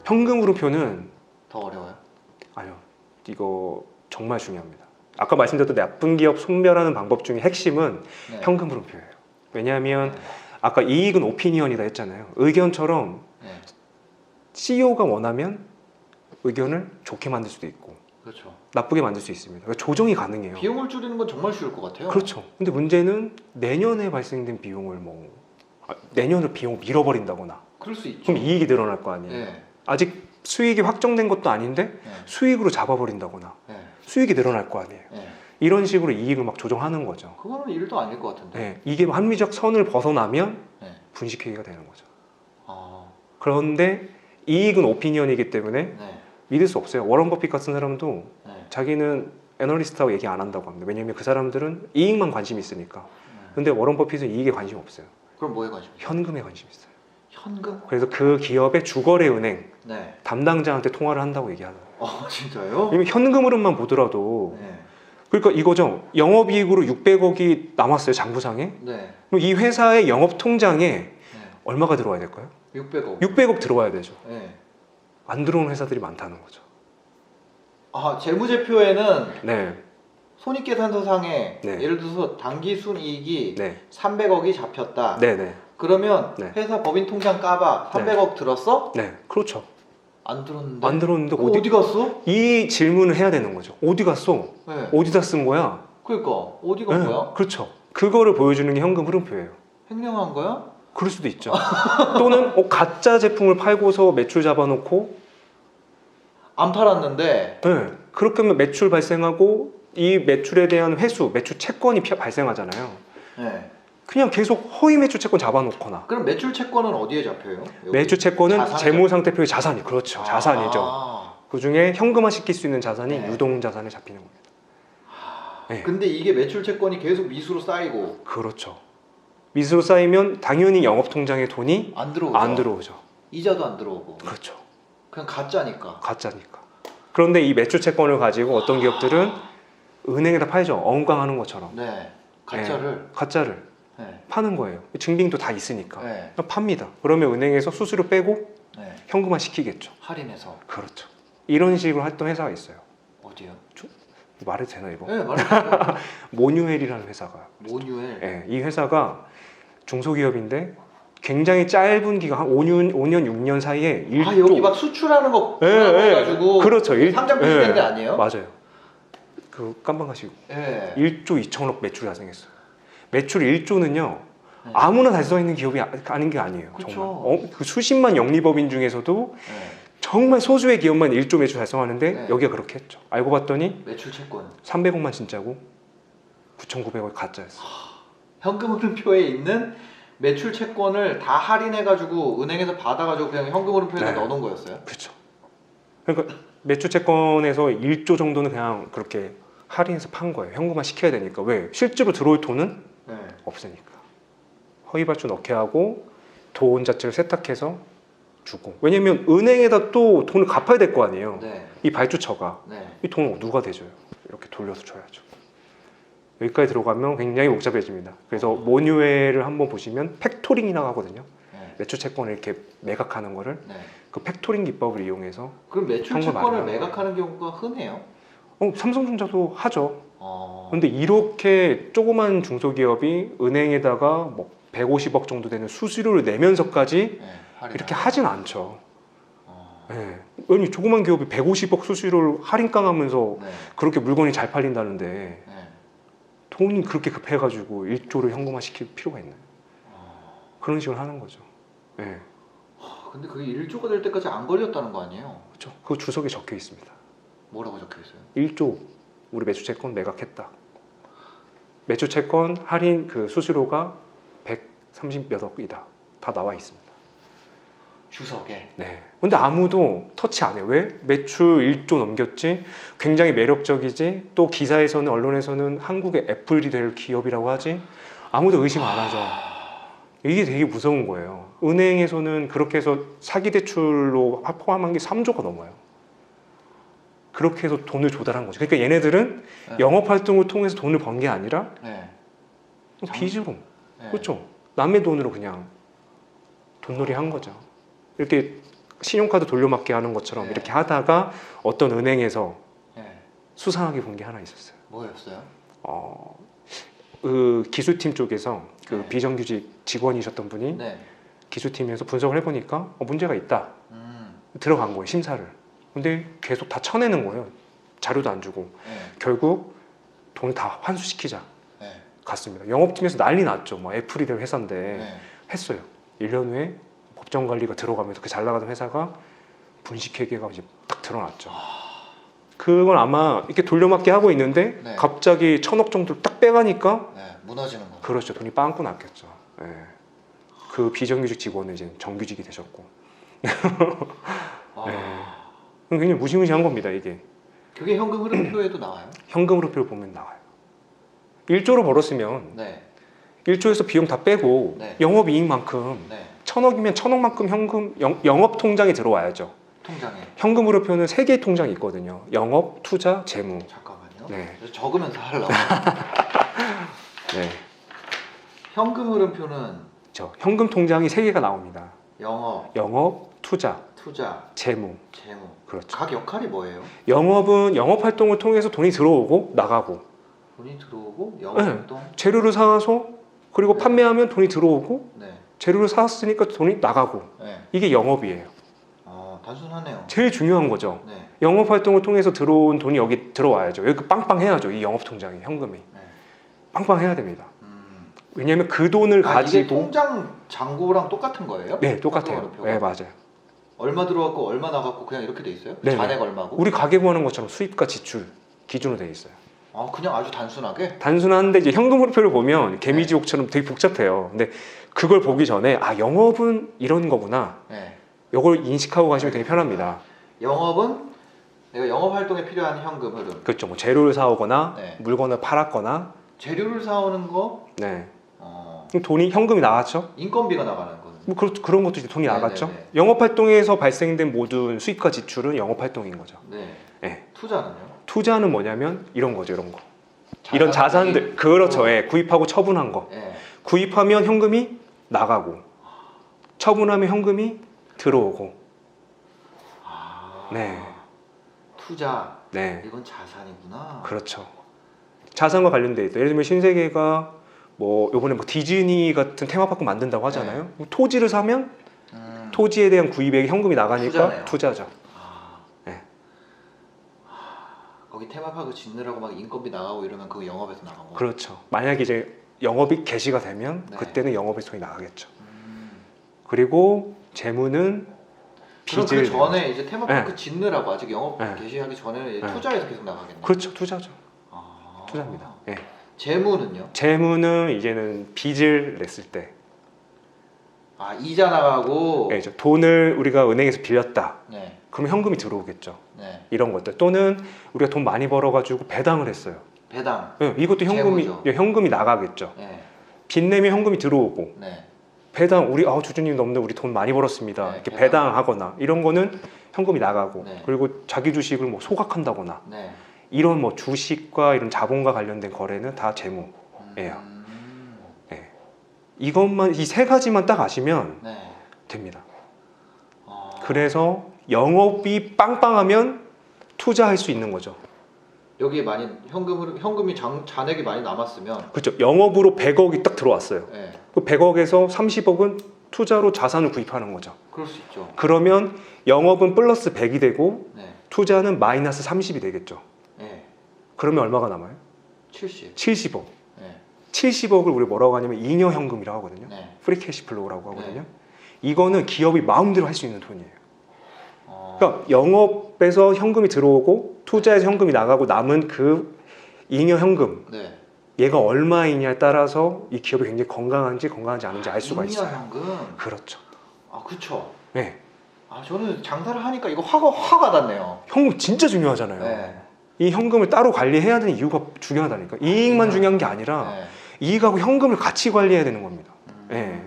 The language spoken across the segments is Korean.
현금 물음표는 더 어려워요? 아니요. 이거 정말 중요합니다. 아까 말씀드렸던 나쁜 기업 소멸하는 방법 중에 핵심은 네. 현금 물음표예요. 왜냐하면 네. 아까 이익은 오피니언이다 했잖아요. 의견처럼 네. CEO가 원하면 의견을 좋게 만들 수도 있고 그렇죠. 나쁘게 만들 수 있습니다. 그러니까 조정이 가능해요. 비용을 줄이는 건 정말 쉬울 것 같아요. 그렇죠. 근데 문제는 내년에 발생된 비용을 내년으로 비용을 밀어버린다거나 그럴 수 있죠. 그럼 이익이 늘어날 거 아니에요. 네. 아직 수익이 확정된 것도 아닌데 네. 수익으로 잡아버린다거나 네. 수익이 늘어날 거 아니에요. 네. 이런 식으로 이익을 막 조정하는 거죠. 그거는 일도 아닐 것 같은데. 네, 이게 합리적 선을 벗어나면 네. 분식회계가 되는 거죠. 아. 그런데 이익은 오피니언이기 때문에 네. 믿을 수 없어요. 워런 버핏 같은 사람도 네. 자기는 애널리스트하고 얘기 안 한다고 합니다. 왜냐하면 그 사람들은 이익만 관심이 있으니까. 근데 워런 버핏은 이익에 관심 없어요. 그럼 뭐에 관심? 현금에 관심 있어요. 현금? 그래서 그 기업의 주거래 은행 네. 담당자한테 통화를 한다고 얘기하는 거예요. 진짜요? 왜냐면 현금 흐름만 보더라도 네. 그러니까 이거죠. 영업이익으로 600억이 남았어요. 장부상에. 네. 그럼 이 회사의 영업 통장에 네. 얼마가 들어와야 될까요? 600억. 600억 들어와야 되죠. 네. 안 들어오는 회사들이 많다는 거죠. 재무제표에는 네, 손익계산서상에 네. 예를 들어서 당기순이익이 네, 300억이 잡혔다. 네, 네, 그러면 네. 회사 법인 통장 까봐 300억 들었어? 네, 그렇죠. 안 들었는데. 안 들어오는데 그거 어디 갔어? 이 질문을 해야 되는 거죠. 어디 갔어? 네. 어디다 쓴 거야? 그러니까 어디 간 네, 거야? 그렇죠. 그거를 보여주는 게 현금 흐름표예요. 횡령한 거야? 그럴 수도 있죠. 또는 가짜 제품을 팔고서 매출 잡아놓고 안 팔았는데. 네, 그렇게 하면 매출 발생하고 이 매출에 대한 회수, 매출 채권이 발생하잖아요. 네. 그냥 계속 허위 매출 채권 잡아놓거나 그럼 매출 채권은 어디에 잡혀요? 여기? 매출 채권은 자산이죠? 재무상태표의 자산이 그렇죠. 자산이죠. 아. 그 중에 현금화 시킬 수 있는 자산이 네. 유동자산에 잡히는 겁니다. 네. 근데 이게 매출 채권이 계속 미수로 쌓이고 그렇죠. 미수로 쌓이면 당연히 영업통장에 돈이 안 들어오죠. 안 들어오죠. 이자도 안 들어오고. 그렇죠. 그냥 가짜니까. 가짜니까. 그런데 이 매출 채권을 가지고 어떤 기업들은 은행에다 팔죠. 엉강하는 것처럼. 네. 가짜를. 가짜를 네. 파는 거예요. 증빙도 다 있으니까. 네. 팝니다. 그러면 은행에서 수수료 빼고 네. 현금화 시키겠죠. 할인해서. 그렇죠. 이런 식으로 했던 회사가 있어요. 어디요? 말해도 되나 이거? 네, 말해주세요. 모뉴엘이라는 회사가. 모뉴엘. 예, 이 회사가 중소기업인데 굉장히 짧은 기간 한 5년 6년 사이에 1조 여기 막 수출하는 거 예, 가지고 그렇죠. 상장 표시된 데 아니에요? 맞아요. 그 깜방가시고 예. 1조 2천억 매출이 발생했어요. 매출 1조는요. 네. 아무나 달성해 있는 기업이 아닌 게 아니에요. 그쵸. 정말. 그 수십만 영리법인 중에서도 네. 정말 소수의 기업만 1조 매출 달성하는데 네. 여기가 그렇게 했죠. 알고 봤더니 매출 채권. 300억만 진짜고 9,900억이 가짜였어. 현금 흐름표에 있는 매출 채권을 다 할인해가지고 은행에서 받아가지고 그냥 현금 흐름표에다 네. 넣어놓은 거였어요? 그렇죠. 그러니까 매출 채권에서 1조 정도는 그냥 그렇게 할인해서 판 거예요. 현금화 시켜야 되니까. 왜? 실제로 들어올 돈은 네. 없으니까. 허위 발주 넣게 하고 돈 자체를 세탁해서 주고. 왜냐면 은행에다 또 돈을 갚아야 될 거 아니에요. 네. 이 발주처가. 네. 이 돈을 누가 대줘요? 이렇게 돌려서 줘야죠. 여기까지 들어가면 굉장히 복잡해집니다. 그래서 모뉴엘을 한번 보시면 팩토링이라고 하거든요. 네. 매출 채권을 이렇게 매각하는 거를 네. 그 팩토링 기법을 이용해서 그럼 매출 현금 채권을 마련하는 매각하는 경우가 흔해요? 삼성전자도 하죠. 어... 근데 이렇게 조그만 중소기업이 은행에다가 뭐 150억 정도 되는 수수료를 내면서까지 네, 이렇게 하진 않죠. 어... 네. 아니 조그만 기업이 150억 수수료를 할인깡하면서 네. 그렇게 물건이 잘 팔린다는데 네. 돈이 그렇게 급해가지고 1조를 현금화 시킬 필요가 있나요? 그런 식으로 하는 거죠. 네. 근데 그게 1조가 될 때까지 안 걸렸다는 거 아니에요? 그렇죠. 그 주석에 적혀 있습니다. 뭐라고 적혀 있어요? 1조 우리 매출채권 매각했다. 매출채권 할인 그 수수료가 130몇 억이다. 다 나와 있습니다. 주석에. 네. 근데 아무도 터치 안 해요. 왜? 매출 1조 넘겼지. 굉장히 매력적이지. 또 기사에서는 언론에서는 한국의 애플이 될 기업이라고 하지. 아무도 의심 안 하죠. 이게 되게 무서운 거예요. 은행에서는 그렇게 해서 사기 대출로 포함한 게 3조가 넘어요. 그렇게 해서 돈을 조달한 거죠. 그러니까 얘네들은 네. 영업 활동을 통해서 돈을 번 게 아니라 네. 빚으로. 네. 그렇죠. 남의 돈으로 그냥 돈놀이 한 거죠. 이렇게 신용카드 돌려막기 하는 것처럼 네. 이렇게 하다가 어떤 은행에서 네. 수상하게 본 게 하나 있었어요. 뭐였어요? 그 기술팀 쪽에서 그 네. 비정규직 직원이셨던 분이 네. 기술팀에서 분석을 해보니까 문제가 있다. 음. 들어간 거예요, 심사를. 근데 계속 다 쳐내는 거예요. 자료도 안 주고. 네. 결국 돈을 다 환수시키자. 네. 갔습니다. 영업팀에서 난리 났죠. 뭐 애플이될 회사인데 네. 했어요. 1년 후에 법정관리가 들어가면서 그 잘 나가던 회사가 분식회계가 이제 딱 드러났죠. 그건 아마 이렇게 돌려막기 하고 있는데 네. 갑자기 1,000억 정도 딱 빼가니까 네. 무너지는 거. 그렇죠. 돈이 빵꾸 났겠죠. 예. 그 비정규직 직원은 이제 정규직이 되셨고. 아. 예. 그럼 굉장히 무시무시한 겁니다. 이게 그게 현금 흐름표에도 나와요? 현금으로 보면 나와요. 1조로 벌었으면 네. 1조에서 비용 다 빼고 네. 영업이익만큼 네. 1,000억이면 1,000억만큼 현금 영업 통장에 들어와야죠. 통장에. 현금으로 표는 3개의 통장이 있거든요. 영업, 투자, 재무. 잠깐만요. 네. 그래서 적으면서 하려고. 네. 현금 흐름표는 현금 통장이 3개가 나옵니다. 영업, 영업, 투자, 투자, 재무. 재무. 그렇죠. 각 역할이 뭐예요? 영업은 영업 활동을 통해서 돈이 들어오고 나가고, 돈이 들어오고 영업 네. 활동. 재료를 사서 그리고 네. 판매하면 돈이 들어오고, 네. 재료를 사왔으니까 돈이 나가고. 네. 이게 영업이에요. 단순하네요. 제일 중요한 거죠. 네. 영업 활동을 통해서 들어온 돈이 여기 들어와야죠. 여기 빵빵해야죠. 이 영업 통장이 현금이 네. 빵빵해야 됩니다. 왜냐하면 그 돈을 이게 가지고 통장 잔고랑 똑같은 거예요? 네 똑같아요. 현금흐름표가? 네 맞아요. 얼마 들어왔고 얼마 나갔고 그냥 이렇게 돼 있어요? 네. 잔액 얼마고? 우리 가계 부하는 것처럼 수입과 지출 기준으로 되어 있어요. 그냥 아주 단순하게? 단순한데 이제 현금흐름표를 보면 개미지옥처럼 되게 복잡해요. 근데 그걸 보기 전에 영업은 이런 거구나. 네. 이걸 인식하고 가시면 되게 편합니다. 영업은 내가 영업 활동에 필요한 현금 흐름. 그렇죠. 뭐 재료를 사오거나 네. 물건을 팔았거나, 재료를 사오는 거, 네. 그럼 돈이 현금이 나왔죠. 인건비가 나가는 거는. 뭐 그런 것도 이제 돈이 네, 나갔죠. 네, 네. 영업 활동에서 발생된 모든 수입과 지출은 영업 활동인 거죠. 네. 네. 투자는요? 투자는 뭐냐면 이런 거죠, 이런 거. 이런 자산들, 그렇죠. 예, 구입하고 처분한 거. 네. 구입하면 현금이 나가고, 처분하면 현금이 들어오고. 네, 투자. 네, 이건 자산이구나. 그렇죠. 자산과 관련돼 있다. 예를 들면 신세계가 뭐 이번에 뭐 디즈니 같은 테마파크 만든다고 하잖아요. 토지를 사면 토지에 대한 구입액이 현금이 나가니까 투자네요. 투자죠. 네. 거기 테마파크 짓느라고 막 인건비 나가고 이러면 그거 영업에서 나간 거. 그렇죠. 만약 이제 영업이 개시가 되면 네. 그때는 영업에서 돈이 나가겠죠. 그리고 재무는 그럼 빚을 그 전에 이제 테마파크 네. 짓느라고 아직 영업 네. 개시하기 전에는 이제 네. 투자해서 계속 나가겠네. 그렇죠. 투자죠. 아. 투자입니다. 예. 재무는요? 재무는 이제는 빚을 냈을 때 이자 나가고. 예, 돈을 우리가 은행에서 빌렸다. 네. 그러면 현금이 들어오겠죠. 네. 이런 것들. 또는 우리가 돈 많이 벌어가지고 배당을 했어요. 배당. 예, 이것도 재무죠. 현금이 나가겠죠. 네. 빚 내면 현금이 들어오고, 네. 배당 우리 주주님 너무 우리 돈 많이 벌었습니다. 네, 이렇게 배당. 배당하거나 이런 거는 현금이 나가고, 네. 그리고 자기 주식을 뭐 소각한다거나 네. 이런 뭐 주식과 이런 자본과 관련된 거래는 다 재무예요. 이것만 이 세 가지만 딱 아시면 네. 됩니다. 아. 그래서 영업이 빵빵하면 투자할 수 있는 거죠. 여기에 많이 현금이 잔액이 많이 남았으면. 그렇죠. 영업으로 100억이 딱 들어왔어요. 네. 그 100억에서 30억은 투자로 자산을 구입하는 거죠. 그럴 수 있죠. 그러면 영업은 플러스 100이 되고 네. 투자는 마이너스 30이 되겠죠. 네. 그러면 얼마가 남아요? 70. 70억. 네. 70억을 우리 뭐라고 하냐면 잉여 현금이라고 하거든요. 네. 프리 캐시 플로우라고 하거든요. 네. 이거는 기업이 마음대로 할 수 있는 돈이에요. 어. 그러니까 영업에서 현금이 들어오고 투자에서 현금이 나가고 남은 그 잉여 현금, 네. 얘가 얼마이냐에 따라서 이 기업이 굉장히 건강한지 않은지 알 수가 잉여 있어요. 현금. 그렇죠. 그렇죠. 네. 저는 장사를 하니까 이거 화가 와닿네요. 현금 진짜 중요하잖아요. 네. 이 현금을 따로 관리해야 되는 이유가 중요하다니까. 이익만 중요한 게 아니라 네. 이익하고 현금을 같이 관리해야 되는 겁니다. 네.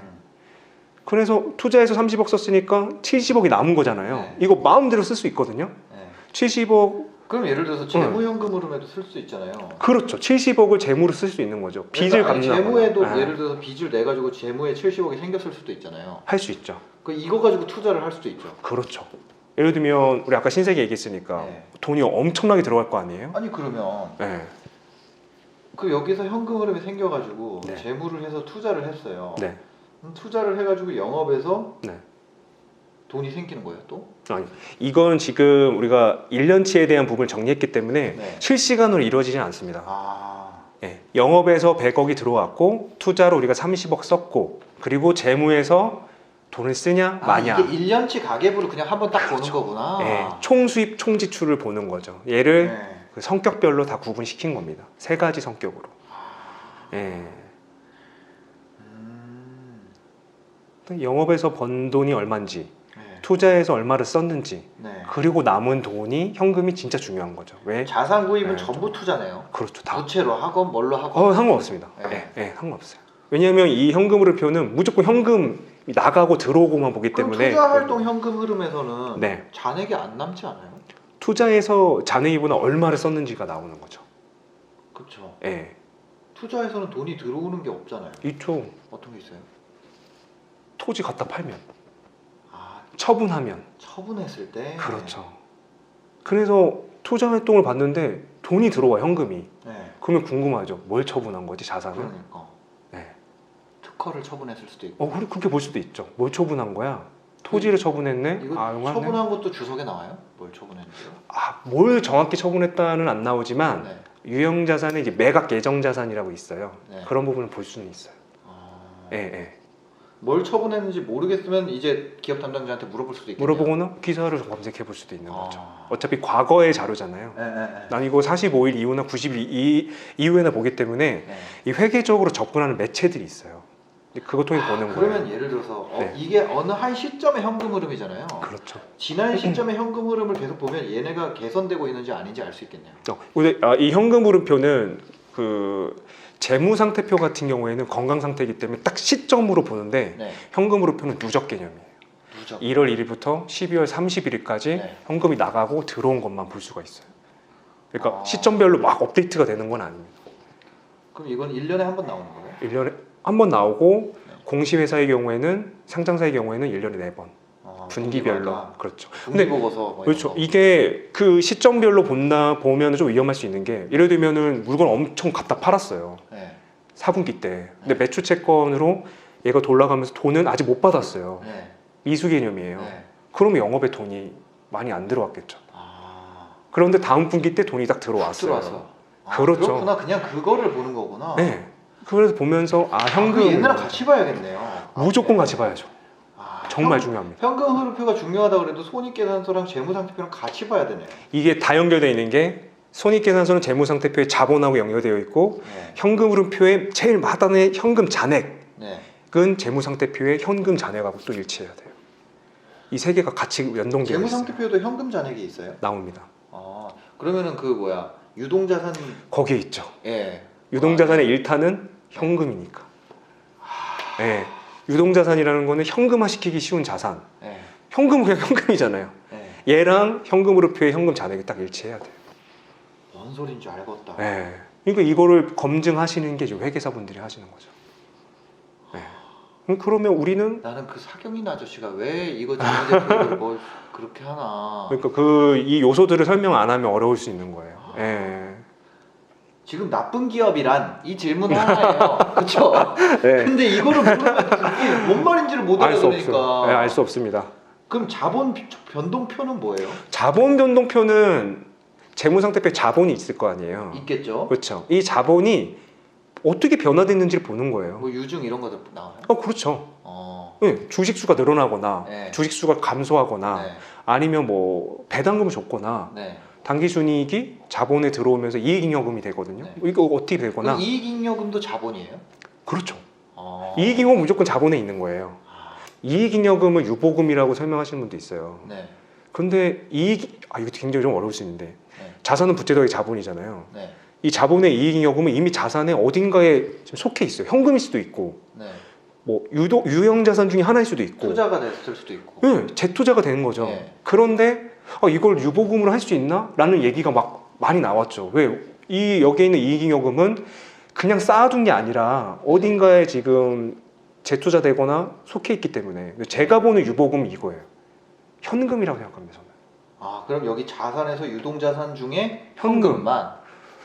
그래서 투자해서 30억 썼으니까 70억이 남은 거잖아요. 네. 이거 마음대로 쓸 수 있거든요. 네. 70억 그럼 예를 들어서 재무현금 흐름에도 쓸 수 있잖아요. 그렇죠. 70억을 재무로 쓸 수 있는 거죠. 빚을 그러니까 아니, 갚는 재무에도 예를 들어서 빚을 내 가지고 재무에 70억이 생겼을 수도 있잖아요. 할 수 있죠. 그 이거 가지고 투자를 할 수도 있죠. 그렇죠. 예를 들면 우리 아까 신세계 얘기했으니까 네. 돈이 엄청나게 들어갈 거 아니에요? 아니 그러면 네. 그 여기서 현금 흐름이 생겨가지고 네. 재무를 해서 투자를 했어요. 네. 투자를 해가지고 영업에서 네. 돈이 생기는 거예요 또? 아니, 이건 지금 우리가 1년치에 대한 부분을 정리했기 때문에 네. 실시간으로 이루어지진 않습니다. 아, 예, 영업에서 100억이 들어왔고 투자로 우리가 30억 썼고 그리고 재무에서 돈을 쓰냐 마냐 이게 1년치 가계부를 그냥 한번 딱 보는 그렇죠. 거구나. 예, 총수입 총지출을 보는 거죠. 얘를 네. 그 성격별로 다 구분시킨 겁니다. 세 가지 성격으로. 예. 영업에서 번 돈이 얼마인지 네. 투자해서 얼마를 썼는지 네. 그리고 남은 돈이 현금이 진짜 중요한 거죠. 왜? 자산 구입은 네, 전부 투자네요. 그렇죠. 다. 부채로 하건 뭘로 하건. 상관없습니다. 네. 예, 예, 상관없어요. 왜냐하면 이 현금으로 표는 무조건 현금 나가고 들어오고만 보기 그럼 때문에 투자 활동 현금 흐름에서는 네. 잔액이 안 남지 않아요? 투자해서 잔액이보다 얼마를 썼는지가 나오는 거죠. 그렇죠. 예. 투자에서는 돈이 들어오는 게 없잖아요. 이쪽 어떤 게 있어요? 토지 갖다 팔면 아, 처분하면 처분했을 때. 그렇죠. 그래서 투자 활동을 봤는데 돈이 들어와 현금이. 네. 그러면 궁금하죠. 뭘 처분한 거지 자산을? 그러니까 네. 특허를 처분했을 수도 있고. 그렇게 볼 수도 있죠. 뭘 처분한 거야? 토지를 처분했네. 이거 용하네. 처분한 것도 주석에 나와요? 뭘 처분했는지요? 뭘 정확히 처분했다는 안 나오지만 네. 유형 자산에 이제 매각 예정 자산이라고 있어요. 네. 그런 부분을 볼 수는 있어요. 아, 예, 예. 뭘 처분했는지 모르겠으면 이제 기업 담당자한테 물어볼 수도 있겠네요. 물어보거나 기사를 검색해 볼 수도 있는 거죠. 아. 어차피 과거의 자료잖아요. 네, 네, 네. 난 이거 45일 이후나 90일 이후에나 보기 때문에 네. 이 회계적으로 접근하는 매체들이 있어요. 근데 그거 통해 보는 그러면 거예요. 예를 들어서 네. 이게 어느 한 시점의 현금 흐름이잖아요. 그렇죠. 지난 시점의 현금 흐름을 계속 보면 얘네가 개선되고 있는지 아닌지 알 수 있겠네요. 근데 이 현금 흐름표는 그 재무 상태표 같은 경우에는 건강 상태이기 때문에 딱 시점으로 보는데 네. 현금 흐름표는 누적 개념이에요. 누적. 1월 1일부터 12월 31일까지 네. 현금이 나가고 들어온 것만 볼 수가 있어요. 그러니까 아. 시점별로 막 업데이트가 되는 건 아닙니다. 그럼 이건 1년에 한 번 나오는 거예요? 1년에 한 번 나오고 네. 공시회사의 경우에는 상장사의 경우에는 1년에 4번 분기별로 분기마다. 그렇죠. 분기 보고서 뭐 그렇죠. 이런 거. 이게 그 시점별로 보면 좀 위험할 수 있는 게 예를 들면은 물건 엄청 갖다 팔았어요. 네. 4분기 때. 근데 매출 채권으로 얘가 돌아가면서 돈은 아직 못 받았어요. 네. 미수 개념이에요. 네. 그러면 영업에 돈이 많이 안 들어왔겠죠. 아, 그런데 다음 분기 때 돈이 딱 들어왔어요. 들어와서. 그렇죠. 그렇구나. 그냥 그거를 보는 거구나. 네. 그래서 보면서 현금 얘네랑 같이 봐야겠네요. 무조건 같이 봐야죠. 아, 정말 중요합니다. 현금 흐름표가 중요하다 그래도 손익계산서랑 재무상태표랑 같이 봐야 되네요. 이게 다 연결되어 있는 게 손익계산서는 재무상태표에 자본하고 연결되어 있고 네. 현금 흐름표의 제일 하단의 현금 잔액은 네. 재무상태표의 현금 잔액하고 또 일치해야 돼요. 이 세 개가 같이 연동되어 있어요. 재무상태표에도 현금 잔액이 있어요? 나옵니다. 아, 그러면은 그 뭐야 유동자산. 거기에 있죠. 예. 유동자산의 1타는 현금이니까. 네. 유동자산이라는 거는 현금화시키기 쉬운 자산. 예. 현금은 그냥 현금이잖아요. 예. 얘랑 현금 흐름표의 현금 잔액이 딱 일치해야 돼요. 뭔 소린지 알겠다. 네. 그러니까 이거를 검증하시는 게 지금 회계사분들이 하시는 거죠. 네. 그러면 우리는 나는 그 사경인 아저씨가 왜 이거 재무제표를 뭐 그렇게 하나. 그러니까 이 요소들을 설명 안 하면 어려울 수 있는 거예요. 네. 지금 나쁜 기업이란 이 질문 하나예요. 그렇죠? 네. 근데 이거를 모르면 이게 뭔 말인지를 못 알 수 알아들으니까. 없어요. 네, 알 수 없습니다. 그럼 자본 변동표는 뭐예요? 자본 변동표는 재무상태표에 자본이 있을 거 아니에요. 있겠죠. 그렇죠. 이 자본이 어떻게 변화됐는지를 보는 거예요. 뭐 유증 이런 것들 나와요? 그렇죠. 어. 네, 주식수가 늘어나거나 네. 주식수가 감소하거나 네. 아니면 뭐 배당금을 줬거나 네. 당기순이익이 자본에 들어오면서 이익잉여금이 되거든요. 네. 이거 어떻게 되거나 그럼 이익잉여금도 자본이에요? 그렇죠. 어. 이익잉여금 무조건 자본에 있는 거예요. 이익잉여금을 유보금이라고 설명하시는 분도 있어요. 네. 근데 이거 굉장히 좀 어려울 수 있는데 네. 자산은 부채 더하기 자본이잖아요. 네. 이 자본의 이익잉여금은 이미 자산의 어딘가에 지금 속해 있어요. 현금일 수도 있고 네. 뭐 유형 자산 중에 하나일 수도 있고 투자가 됐을 수도 있고. 네, 재투자가 되는 거죠. 네. 그런데 이걸 유보금으로 할 수 있나? 라는 얘기가 막 많이 나왔죠. 왜? 여기에 있는 이익잉여금은 그냥 쌓아둔 게 아니라 어딘가에 지금 재투자되거나 속해 있기 때문에 제가 보는 유보금은 이거예요. 현금이라고 생각합니다. 저는. 그럼 여기 자산에서 유동자산 중에 현금. 현금만.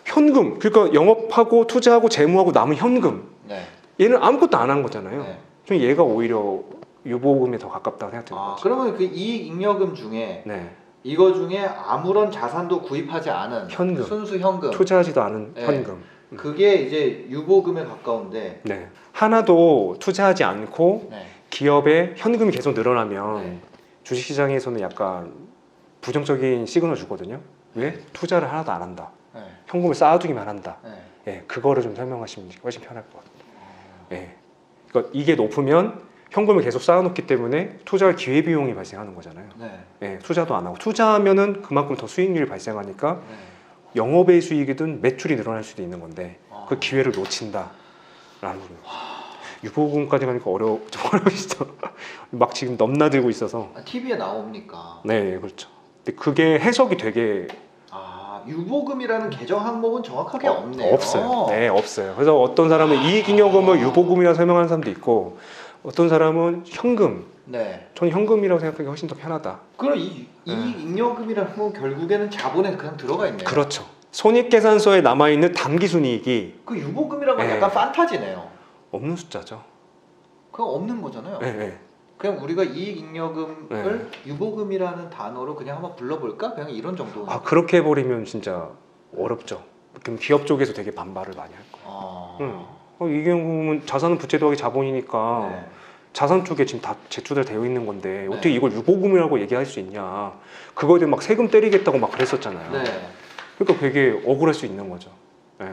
현금. 그러니까 영업하고 투자하고 재무하고 남은 현금. 네. 얘는 아무것도 안 한 거잖아요. 네. 좀 얘가 오히려 유보금에 더 가깝다고 생각되는 거죠. 그러면 그 이익잉여금 중에 네. 이거 중에 아무런 자산도 구입하지 않은 현금. 순수 현금. 투자하지도 않은 네. 현금. 그게 이제 유보금에 가까운데. 네. 하나도 투자하지 않고 네. 기업에 현금이 계속 늘어나면 네. 주식시장에서는 약간 부정적인 시그널 주거든요. 왜? 투자를 하나도 안 한다. 네. 현금을 쌓아두기만 한다. 네. 예, 그거를 좀 설명하시면 훨씬 편할 것 같아요. 예. 그러니까 이게 높으면 현금을 계속 쌓아놓기 때문에 투자할 기회비용이 발생하는 거잖아요. 네. 예, 투자도 안 하고 투자하면은 그만큼 더 수익률이 발생하니까 네. 영업의 수익이든 매출이 늘어날 수도 있는 건데 아. 그 기회를 놓친다라는 부분. 유보금까지 가니까 좀 어려우시죠. 막 지금 넘나들고 있어서. TV에 나옵니까? 네, 그렇죠. 근데 그게 해석이 되게 유보금이라는 계정 항목은 정확하게 없네요. 없어요. 네, 없어요. 그래서 어떤 사람은 이익잉여금을 유보금이라고 설명하는 사람도 있고, 어떤 사람은 현금. 네. 저는 현금이라고 생각하기 훨씬 더 편하다. 그럼 이익잉여금이라는 건 결국에는 자본에 그냥 들어가 있네요. 그렇죠. 손익계산서에 남아 있는 당기순이익이 그 유보금이라는 건 네. 약간 판타지네요. 없는 숫자죠. 그건 없는 거잖아요. 네, 네. 그냥 우리가 이익잉여금을 네. 유보금이라는 단어로 그냥 한번 불러볼까? 그냥 이런 정도. 그렇게 해버리면 진짜 어렵죠. 그럼 기업 쪽에서 되게 반발을 많이 할 거예요. 이익잉여금은 자산은 부채 더하기 자본이니까 네. 자산 쪽에 지금 다 제출되어 있는 건데 네. 어떻게 이걸 유보금이라고 얘기할 수 있냐. 그거에 대해 막 세금 때리겠다고 막 그랬었잖아요. 네. 그러니까 되게 억울할 수 있는 거죠. 네.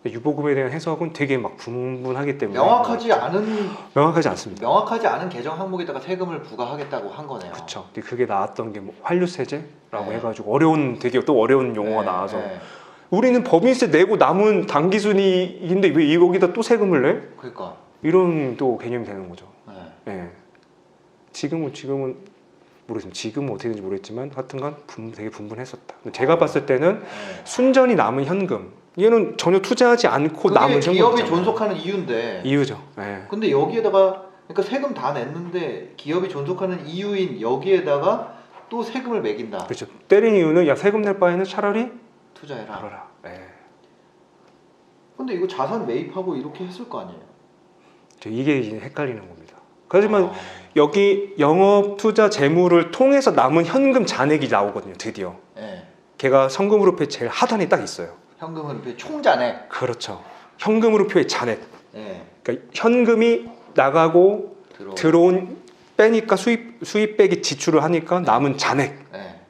유보금에 대한 해석은 되게 막 분분하기 때문에 명확하지 않습니다. 명확하지 않은 계정 항목에다가 세금을 부과하겠다고 한 거네요. 그렇죠. 근데 그게 나왔던 게 뭐 환류세제라고 네. 해가지고 되게 또 어려운 용어가 네, 나와서 네. 우리는 법인세 내고 남은 당기순이익인데 왜 거기다 또 세금을 내? 그러니까. 이런 또 개념이 되는 거죠. 네. 예. 지금은 모르겠습니다. 지금은 어떻게 되는지 모르겠지만 하여튼간 되게 분분했었다. 근데 제가 봤을 때는 네. 순전히 남은 현금. 얘는 전혀 투자하지 않고 그게 남은 기업이 현금이잖아요. 존속하는 이유인데. 이유죠. 예. 근데 여기에다가 그러니까 세금 다 냈는데 기업이 존속하는 이유인 여기에다가 또 세금을 매긴다. 그렇죠. 때린 이유는 야 세금 낼 바에는 차라리 투자해라. 그러라. 예. 근데 이거 자산 매입하고 이렇게 했을 거 아니에요? 이게 이제 헷갈리는 겁니다. 하지만 여기 영업 투자 재무를 통해서 남은 현금 잔액이 나오거든요. 드디어. 네. 걔가 현금으로표의 제일 하단에 딱 있어요. 현금은 총잔액. 그렇죠. 현금으로표의 잔액. 네. 그러니까 현금이 나가고 들어온 빼니까 수입 빼기 지출을 하니까 남은 잔액. 네.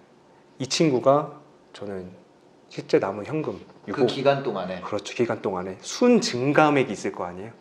이 친구가 저는 실제 남은 현금. 그 기간 동안에. 그렇죠. 기간 동안에 순 증감액이 있을 거 아니에요.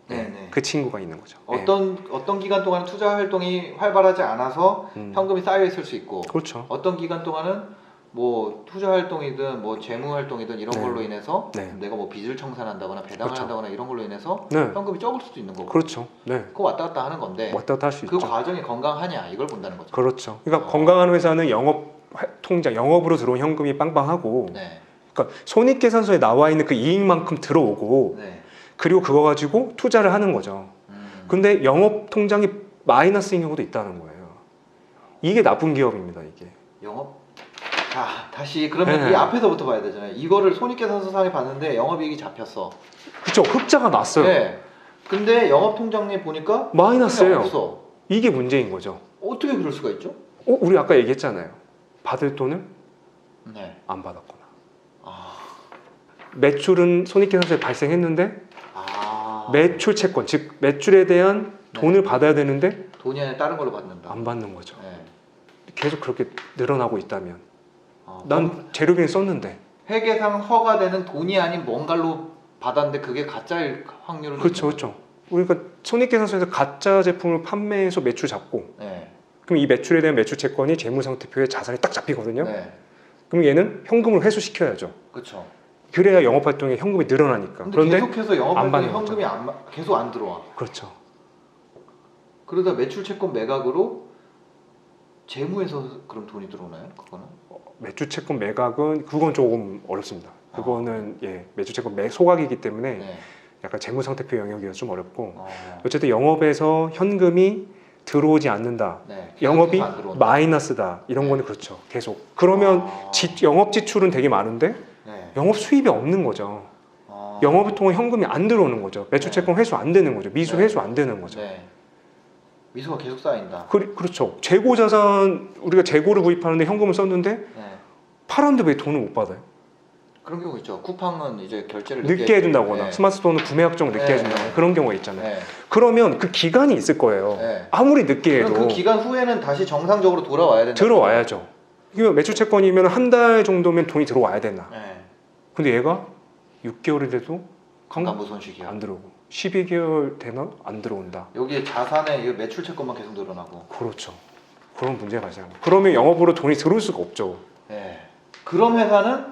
네. 그 친구가 있는 거죠. 어떤 기간 동안은 투자 활동이 활발하지 않아서 현금이 쌓여 있을 수 있고, 그렇죠. 어떤 기간 동안은 뭐 투자 활동이든 뭐 재무 활동이든 이런 네. 걸로 인해서 네. 내가 뭐 빚을 청산한다거나 배당을 그렇죠. 한다거나 이런 걸로 인해서 네. 현금이 적을 수도 있는 거고. 그렇죠. 네. 그거 왔다 갔다 하는 건데 왔다 갔다 할 수 그 있죠. 과정이 건강하냐 이걸 본다는 거죠. 그렇죠. 그러니까 건강한 회사는 영업으로 들어온 현금이 빵빵하고, 네. 그러니까 손익계산서에 나와 있는 그 이익만큼 들어오고, 네. 그리고 그거 가지고 투자를 하는 거죠. 근데 영업 통장이 마이너스인 경우도 있다는 거예요. 이게 나쁜 기업입니다. 이게. 영업. 자, 다시 그러면 네. 이 앞에서부터 봐야 되잖아요. 이거를 손익계산서상에 봤는데 영업이익이 잡혔어. 그렇죠. 흑자가 났어요. 네. 근데 영업 통장에 보니까 마이너스예요. 없어. 이게 문제인 거죠. 어떻게 그럴 수가 있죠? 우리 아까 얘기했잖아요. 받을 돈을 네. 안 받았구나. 아. 매출은 손익계산서에 발생했는데 매출 채권, 즉 매출에 대한 돈을 받아야 되는데 돈이 아니라 다른 걸로 받는다. 안 받는 거죠. 네. 계속 그렇게 늘어나고 있다면 난 재료비는 썼는데. 회계상 허가되는 돈이 아닌 뭔가로 받았는데 그게 가짜일 확률은 그렇죠, 그렇죠. 그러니까 손익계산서에서 가짜 제품을 판매해서 매출 잡고, 네. 그럼 이 매출에 대한 매출 채권이 재무상태표에 자산이 딱 잡히거든요. 네. 그럼 얘는 현금을 회수시켜야죠. 그렇죠. 그래야 영업활동에 현금이 늘어나니까. 그런데 계속해서 안 영업활동에 받는 현금이 계속 안 들어와. 그렇죠. 그러다 매출 채권 매각으로 재무에서 그럼 돈이 들어오나요? 그거는? 매출 채권 매각은 그건 조금 어렵습니다. 그거는 예, 매출 채권 소각이기 때문에 네. 약간 재무 상태표 영역이어서 좀 어렵고 어, 어쨌든 영업에서 현금이 들어오지 않는다. 네. 영업이 계속해서 안 들어온다. 마이너스다. 이런 네. 거는 그렇죠. 계속. 그러면 아, 영업 지출은 되게 많은데 네. 영업 수입이 없는 거죠. 아, 영업을 통해 현금이 안 들어오는 거죠. 매출 채권 회수 안 되는 거죠. 미수 네. 회수 안 되는 거죠. 네. 미수가 계속 쌓인다. 그렇죠. 재고 자산 우리가 재고를 구입하는데 현금을 썼는데 네. 팔았는데 왜 돈을 못 받아요? 그런 경우 있죠. 쿠팡은 이제 결제를 늦게 해준다거나 네. 스마트폰은 구매 확정을 늦게 네. 해준다거나 그런 경우가 있잖아요. 네. 그러면 그 기간이 있을 거예요. 네. 아무리 늦게 해도 그럼 그 기간 후에는 다시 정상적으로 돌아와야 된다. 들어와야죠. 이게 매출 채권이면 한 달 정도면 돈이 들어와야 되나? 네. 근데 얘가 6개월이 돼도 감가부 손실이야. 안 들어오고 12개월 되나 안 들어온다. 여기에 자산의 이 매출 채권만 계속 늘어나고. 그렇죠. 그런 문제가 발생합니다. 그러면 영업으로 돈이 들어올 수가 없죠. 네. 그런 회사는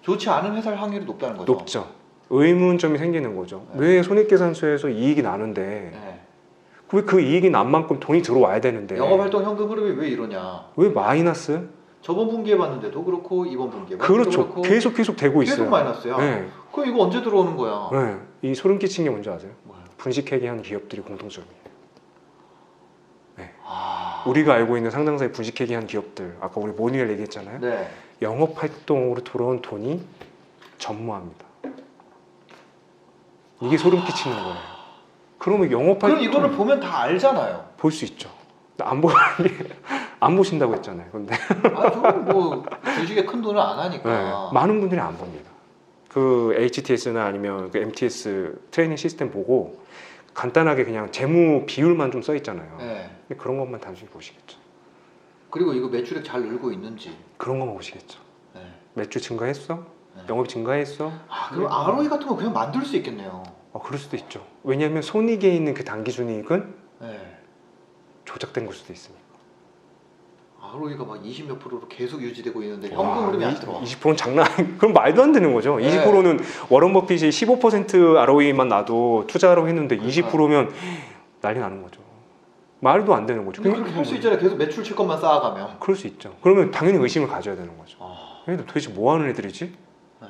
좋지 않은 회사일 확률이 높다는 거죠. 높죠. 의문점이 생기는 거죠. 네. 왜 손익계산서에서 이익이 나는데 네. 왜 그 이익이 난 만큼 돈이 들어와야 되는데 영업활동 현금 흐름이 왜 이러냐? 왜 마이너스? 저번 분기에 봤는데도 그렇고 이번 분기에 그렇죠. 그렇고 계속 되고 있어요. 계속 마이너스야. 네. 그럼 이거 언제 들어오는 거야? 네. 이 소름 끼친 게 뭔지 아세요? 뭐야? 분식회계한 기업들이 공통점이에요. 아... 우리가 알고 있는 상장사의 분식회계한 기업들, 아까 우리 모니엘 얘기했잖아요. 네. 영업 활동으로 들어온 돈이 전무합니다. 이게 소름 끼치는 거예요. 그러면 영업 그럼 활동 이거를 보면 다 알잖아요. 볼 수 있죠. 안 보신다고 했잖아요. 근데 아, 저는 뭐 주식에 큰 돈을 안 하니까. 네, 많은 분들이 안 봅니다. 그 HTS나 아니면 그 MTS 트레이닝 시스템 보고 간단하게 그냥 재무 비율만 좀 써 있잖아요. 네. 근데 그런 것만 단순히 보시겠죠. 그리고 이거 매출액 잘 늘고 있는지. 그런 것만 보시겠죠. 네. 매출 증가했어? 네. 영업이 증가했어? 아, 그럼 ROE 같은 거 그냥 만들 수 있겠네요. 그럴 수도 있죠. 왜냐하면 손익에 있는 그 단기순이익은 네. 조작된 걸 수도 있으니까. ROE가 막 20 몇 프로로 계속 유지되고 있는데 현금 흐름이 안 들어와. 20%는 장난 아니 그럼 말도 안 되는 거죠. 네. 20%는 워런 버핏이 15% ROE만 나도 투자라고 했는데 20%면 난리 나는 거죠. 말도 안 되는 거죠. 근데 그렇게 할 수 있잖아요. 계속 매출 채권만 쌓아가면. 그럴 수 있죠. 그러면 당연히 의심을 가져야 되는 거죠. 아, 얘네들 도대체 뭐 하는 애들이지? 네.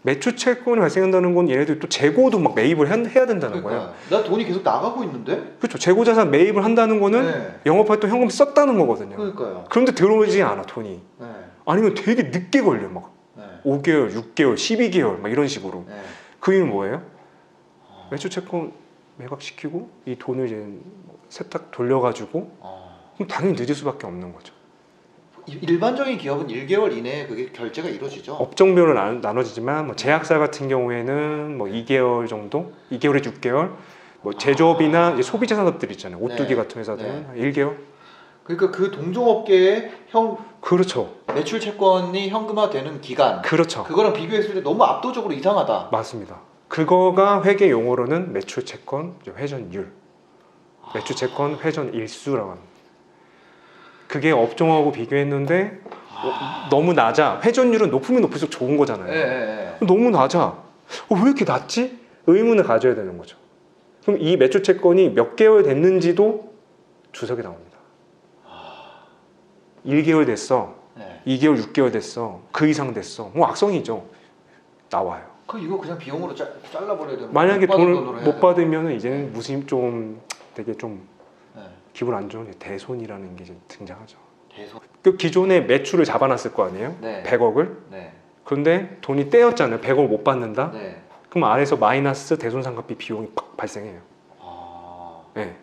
매출 채권이 발생한다는 건 얘네들 또 재고도 막 매입을 해야 된다는 거예요. 그러니까 나 돈이 계속 나가고 있는데? 그렇죠. 재고 자산 매입을 한다는 거는 네. 영업활동 현금 썼다는 거거든요. 그러니까요. 그런데 들어오지 않아 돈이. 네. 아니면 되게 늦게 걸려 막 네. 5개월, 6개월, 12개월 막 이런 식으로. 네. 그 이유는 뭐예요? 어. 매출 채권 매각시키고 이 돈을 이제 세탁 돌려가지고 그럼 당연히 늦을 수밖에 없는 거죠. 일반적인 기업은 1개월 이내에 그게 결제가 이루어지죠. 업종별로 나눠지지만 뭐 제약사 같은 경우에는 뭐 2개월 정도, 2개월에 6개월, 뭐 제조업이나 이제 소비자 산업들 있잖아요. 오뚜기 네. 같은 회사들은 1개월. 그러니까 그 동종업계의 그렇죠, 매출 채권이 현금화되는 기간, 그렇죠, 그거랑 비교했을 때 너무 압도적으로 이상하다. 맞습니다. 그거가 회계 용어로는 매출 채권 회전율, 매출 채권 회전 일수라고 합니다. 그게 업종하고 비교했는데 너무 낮아. 회전율은 높으면 높을수록 좋은 거잖아요. 네. 너무 낮아. 왜 이렇게 낮지? 의문을 가져야 되는 거죠. 그럼 이 매출 채권이 몇 개월 됐는지도 주석이 나옵니다. 1개월 됐어. 네. 2개월, 6개월 됐어. 그 이상 됐어. 뭐 악성이죠. 나와요. 그 이거 그냥 비용으로 잘라버려야 되는 만약에 못 받은 돈을 돈으로 해야 못 돼요. 받으면 이제는 무슨 좀 되게 좀 네. 기분 안 좋은 대손이라는 게 이제 등장하죠. 대손. 그 기존에 매출을 잡아놨을 거 아니에요? 네. 100억을. 네. 그런데 돈이 떼였잖아요. 100억을 못 받는다. 네. 그럼 아래서 마이너스 대손상각비 비용이 팍 발생해요. 아. 네,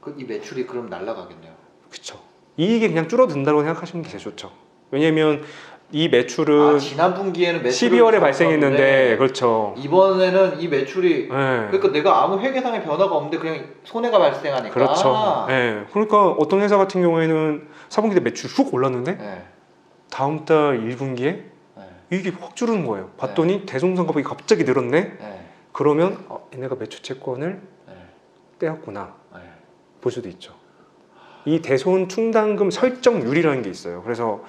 그 이 매출이 그럼 날라가겠네요. 그렇죠. 이익이 그냥 줄어든다고 생각하시는 게 제일 좋죠. 왜냐하면 이 매출은 지난 분기에는 매출이 12월에 발생했는데 그렇죠. 이번에는 이 매출이 네. 그러니까 내가 아무 회계상의 변화가 없는데 그냥 손해가 발생하니까. 그렇죠. 네. 그러니까 어떤 회사 같은 경우에는 4분기 때 매출 훅 올랐는데 네. 다음 달 1분기에 네. 이익이 확 줄는 거예요. 봤더니 대손상각비 갑자기 늘었네. 네. 그러면 얘네가 매출 채권을 네. 떼었구나 네. 볼 수도 있죠. 이 대손 충당금 설정률이라는 게 있어요. 그래서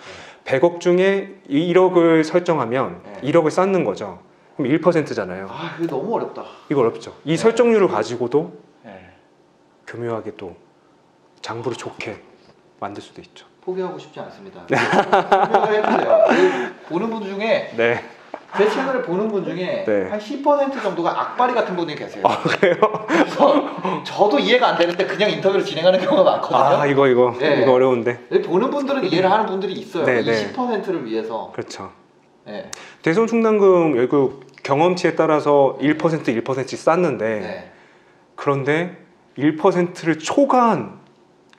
100억 중에 1억을 설정하면 네. 1억을 쌓는 거죠. 그럼 1%잖아요. 아, 이거 너무 어렵다. 이거 어렵죠. 이 네. 설정률을 가지고도 네. 교묘하게 또 장부를 좋게 만들 수도 있죠. 포기하고 싶지 않습니다. 설명을 해주세요. 보는 분 중에 네. 제 채널을 보는 분 중에 네. 한 10% 정도가 악바리 같은 분이 계세요. 그래요? 그래서 저도 이해가 안 되는데 그냥 인터뷰를 진행하는 경우가 많거든요. 이거 네. 이거 어려운데. 보는 분들은 이해를 하는 분들이 있어요. 네, 이 네. 10%를 위해서. 그렇죠. 네. 대손 충당금 그 경험치에 따라서 1%씩 쌌는데 네. 그런데 1%를 초과한